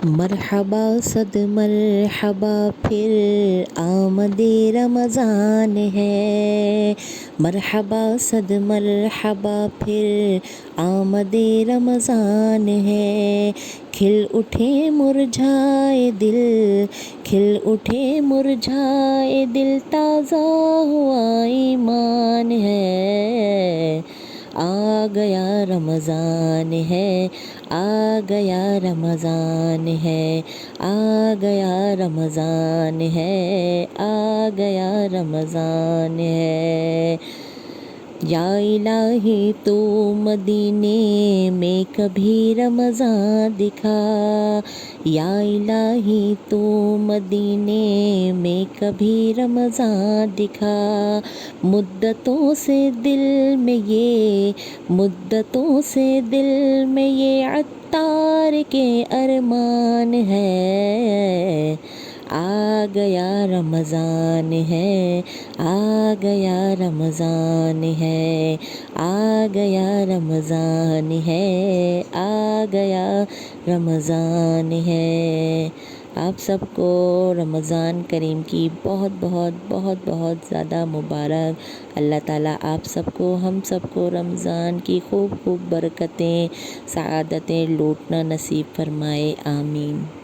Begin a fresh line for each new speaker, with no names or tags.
مرحبا صد مرحبا پھر آمد رمضان ہے، مرحبا صد مرحبا پھر آمد رمضان ہے، کھل اٹھے مرجھائے دل، کھل اٹھے مرجھائے دل، تازہ ہوا ایمان ہے، آ گیا رمضان ہے، آ گیا رمضان ہے، آ گیا رمضان ہے، آ گیا رمضان ہے۔ یا الہی تو مدینے میں کبھی رمضان دکھا، یا الہی تو مدینے میں کبھی رمضان دکھا، مدتوں سے دل میں یہ، مدتوں سے دل میں یہ عطار کے ارمان ہے، آ گیا رمضان ہے، آ گیا رمضان ہے، آ گیا رمضان ہے، آ گیا رمضان ہے۔ آپ سب کو رمضان کریم کی بہت بہت بہت بہت زیادہ مبارک۔ اللہ تعالیٰ آپ سب کو، ہم سب کو رمضان کی خوب خوب برکتیں، سعادتیں لوٹنا نصیب فرمائے، آمین۔